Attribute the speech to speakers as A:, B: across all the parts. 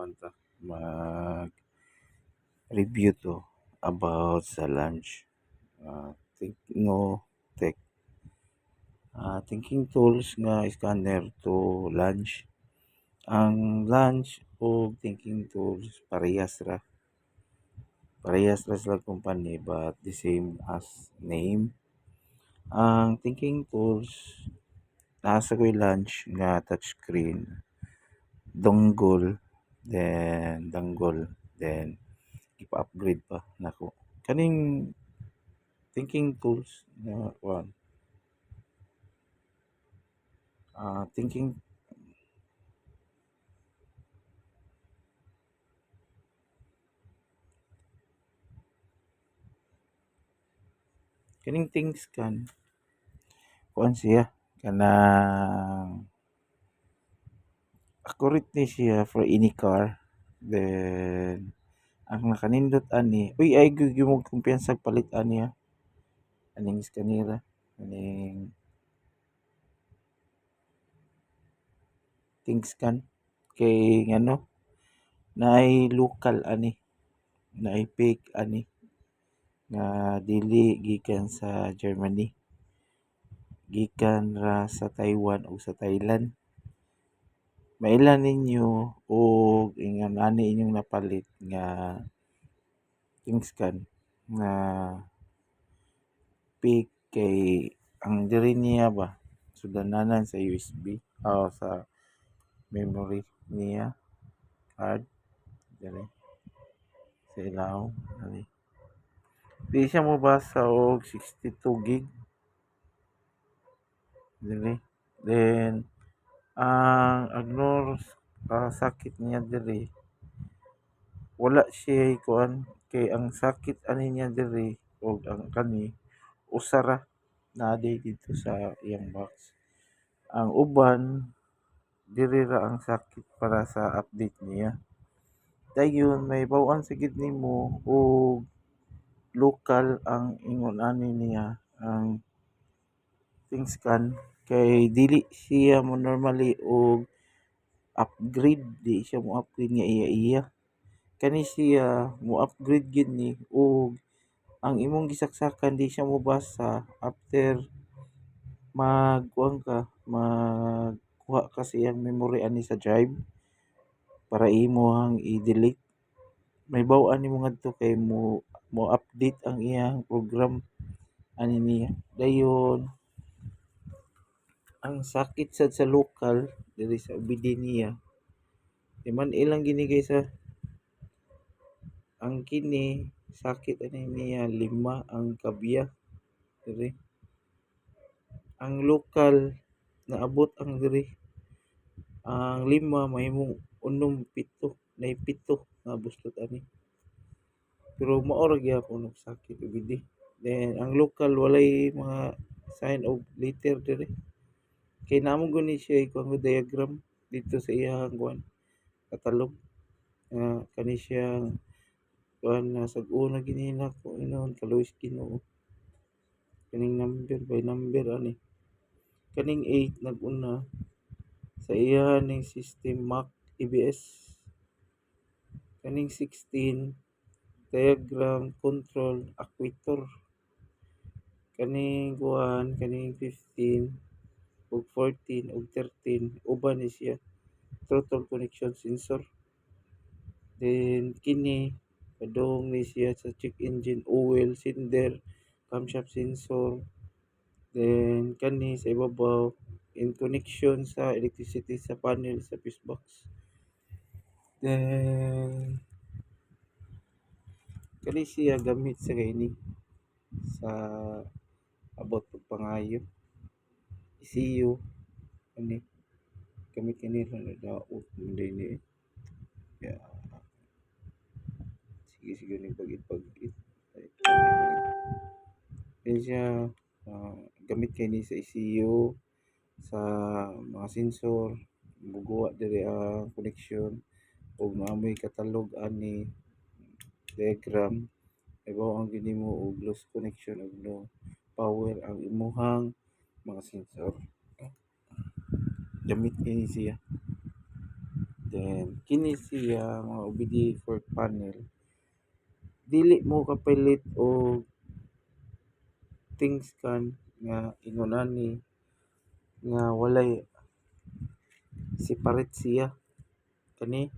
A: kuan ta mag-review to about sa lunch. Think no tech thinking tools nga scanner to lunch. Ang lunch o thinking tools parehas ra sila company but the same as name. Ang thinking tools nasa ko'y lunch nga touchscreen, then ipa-upgrade pa nako. Kaning thinking tools nga kuan thinking kining ThinkScan kuan siya kanang accurate ni siya for any car. Then ang nakanindot ani ay gyud mo kumpiyansa palit ani aning scanner aning ThinkScan kay ngano naay local ani naay fake ani nga dili gikan sa Germany, gikan ra sa Taiwan o sa Thailand. Mailhan ninyo og ingon ani inyong napalit nga ThinkScan nga fake kay ang diri niya ba sudananan sa USB o sa memory niya card diri sa ilaw ani. Di siya mobasa og 62 gig diri. Then ang ignore sakit niya diri wala siya kuan kay ang sakit ani niya diri og ang kani usa ra naa dito sa iyang box. Ang uban diri ra ang sakit para sa update niya. Dayon may baw-an sa gid nimo og lokal ang ingon ani niya ang ThinkScan kay dili siya mo normally og upgrade, di siya mo upgrade nga iya kani siya mo upgrade gid ni og ang imong gisaksakan di siya mobasa after magkuha ka sa iyang memory ani sa drive para imong i-delete. May baw-an nimo ngadto kay mo update ang iyang program ani niya. Dayon ang sakit sad sa lokal diri sa UBD niya man ilang gini sa ang kini sakit ani niya 5 ang kabiya diri. Ang lokal naabot ang diri ang 5 mahimong 7 nay 7 nga buslot ani. Pero mao ra gyapon og sakit UBD. Then ang lokal walay mga sign of letter diri. Kay namo gani siya kuan diagram dito sa iyang kuan katalog. Kani siyang kuan sag-o na gini nako inon kaluoy Ginoo. Kaning number by number ani. Kaning 8 nag-una sa iya ning system Mac EBS. Kaning 16 diagram control actuator. Kaning kuan kaning 15 ug 14 ug 13 uban ni siya throttle connection sensor. Then kini padung ni siya sa check engine oil cylinder camshaft sensor. Then kani sa ibabaw in connection sa electricity sa panel sa fuse box. Then kani siya gamit sa kaini sa abot og pangayo ECU ani gamit kini lang daot ni yeah. Sige ni pag-it din siya gamit kini sa ECU sa mga sensor buguwa diri ang connection ug naamoy katalog ani diagram ibaw ang ginimo og loose connection ug no power ang imuhang mga sensor gamit kini siya Then kini siya mga OBD fork panel, dili mo kapalit og things kan nga ingon ani nga walay separate siya kani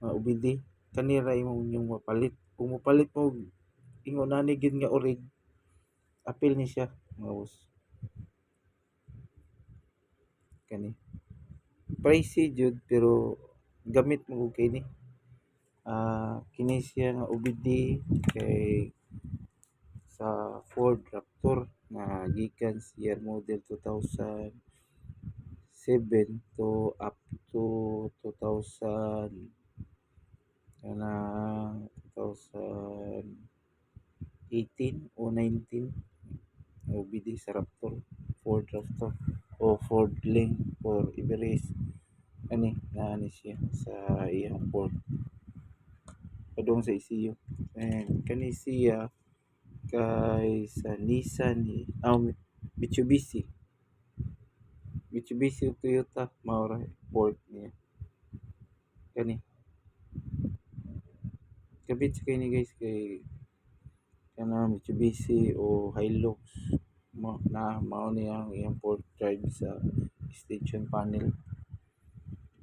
A: mga OBD. Kani ra imong mapalit. Kung mopalit mo og ingon ani gyud nga orig, apil ni siya mga boss. Kani pricey jud pero gamit mo og kini. Kini siya nga OBD kay sa Ford Raptor na gikan sa year model 2007 to up to 2000 kanang 2018 o 19 OBD sa Raptor, Ford Raptor o Ford Link or Everest ani na ani siya sa iyang Ford padung sa ECU. And kani siya kay sa Nissan ni Mitsubishi. Mitsubishi ug Toyota mao ra Ford niya. Kani kabit sa kini guys kay kana Mitsubishi o Hilux mao ni ang iyang port drive sa extension panel.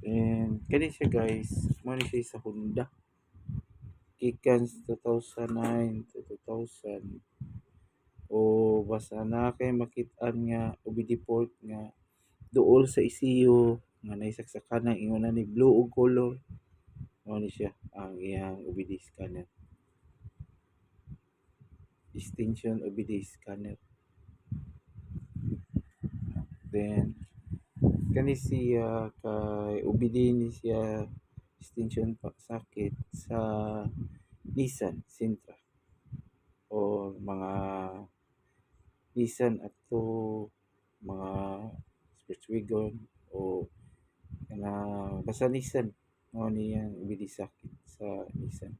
A: And kani siya guys mao ni siya sa Honda gikan sa 2009 to 2000 o basta na kay makit-an nga OBD port nga duol sa ECU nga naisaksakan ng ingon ni blue og color mao ni siya ang iyang OBD scanner, extension OBD scanner. Then kani siya kay OBD ni siya extension socket sa Nissan Sentra o mga Nissan ato mga Volkswagen o kana basta Nissan mao ni ang OBD socket sa Nissan.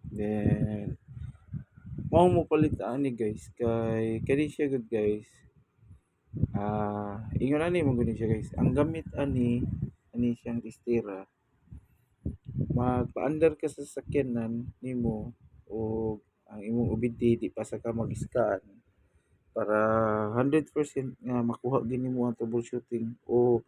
A: Then mao mo palit ani guys kay kani siya good guys. Ingon ani mo gud siya guys. Ang gamit ani siyang testera magpaandar ka sa sakyanan nimo o ang imong OBD di pa sa ka mag-scan para 100% nga makuha gid nimo ang troubleshooting o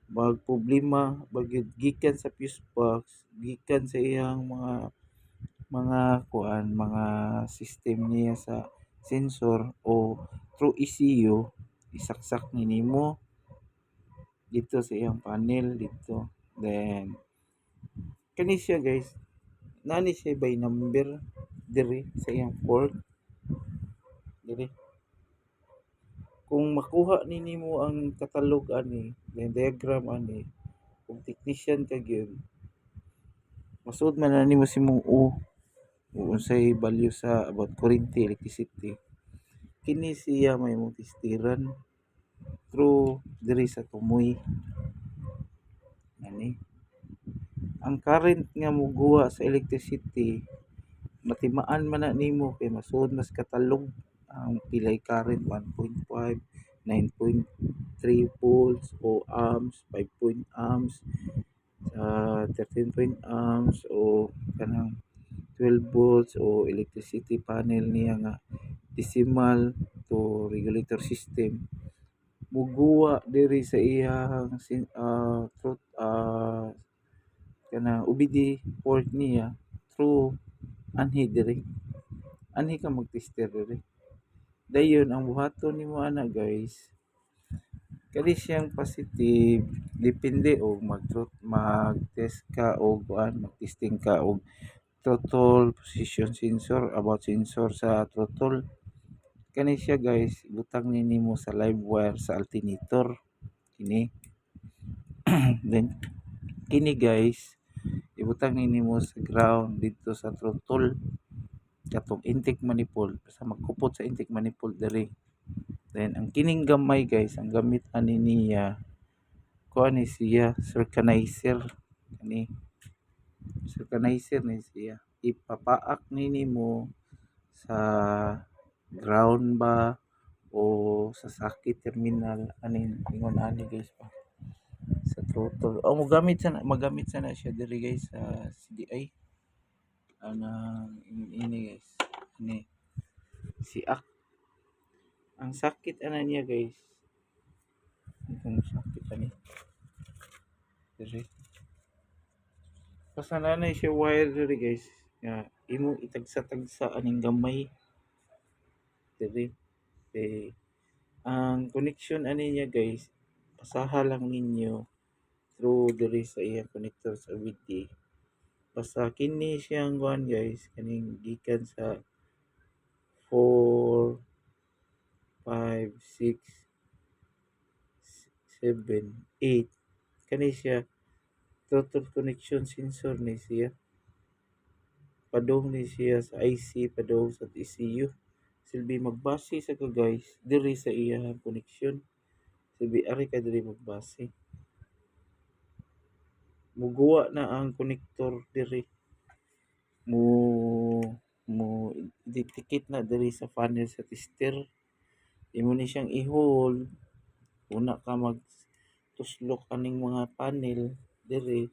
A: magproblema bagyod gikan sa fuse box, gikan sa iyang mga kuan, mga system niya sa sensor o through ECU isaksak ni nimo dito sa iyang panel dito. Then kani siya guys, nani siya by number diri sa iyang port diri. Kung makuha ni nimo ang katalog ani, then diagram ani, kung technician ka gyud, masud man na nimo si mong unsay value sa about kuryente, electricity. Kini siya may imong testiran through diri sa tumoy. Ani. Ang current nga moguha sa electricity matimaan man na nimo kay masud mas katalog ang pilay current 1.5, 9.3 volts o amps, 5 point amps, 13 point amps o kanang 12 volts o electricity panel niya nga decimal to regulator system muguwa diri sa iyang through kanang OBD port niya through anhi diri. Anhi ka mag-tester diri. Dayon ang buhaton nimo ana guys, kani siyang positive depende og mag-test ka og mag-testing ka og throttle position sensor about sensor sa throttle. Kani siya guys butang ni nimo sa live wire sa alternator kini. Then kini guys ibutang ni nimo sa ground dito sa throttle katong intake manifold basta magkupot sa intake manifold diri. Then ang kining gamay guys ang gamit ani niya kuan ni siya vulcanizer kani vulcanizer ni siya ipapaak ni nimo sa ground ba o sa sakit terminal aning ingon ani guys pa sa throttle. Oh, magamit sana siya diri guys sa CDI. Anang ini guys. Ini si ang sakit ana niya guys. Ang sakit ani diri. Basta nanay siya wire diri guys. Nga imo itagsa-tagsa aning gamay diri. Eh, ang connection ani niya guys, pasaha lang ninyo through diri sa iyang connector sa VT. Basta kini siyang kuan guys, kaning gikan sa 4, 5, 6, 7, 8. Kani siya total connection sensor ni siya. Padung ni siya sa IC, padung sa ECU. Silbi magbase sa ka guys diri sa iyang connection. Silbi ari ka diri magbase. Muguwa na ang connector diri. Mo mo dikit na diri sa panel sa tester. Imo ni siyang i-hold. Una ka mag tuslok aning mga panel diri.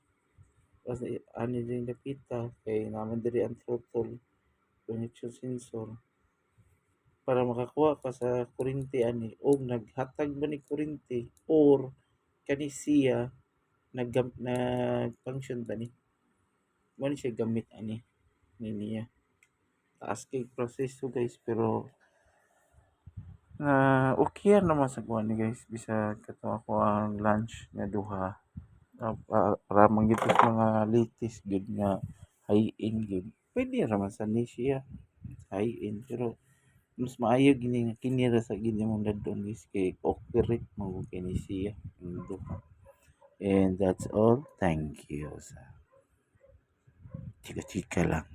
A: Kasi ani din napita kay naman diri ang throttle connection sensor para makakuha ka sa kuryente ani o naghatag ba ni kuryente or kani siya nag-function ba ni mo ni siya gamit ani niya taas kay proseso guys pero okay naman sa kuha ni guys bisag kato ako ang lunch nga duha para mangitos mga latest good nga high end good pwede raman sa ni siya high end pero mas maayo gini nga kini ra sa gini mong dadon guys kay operate mo kini siya ang duha. And that's all. Thank you sa chika-chika lang.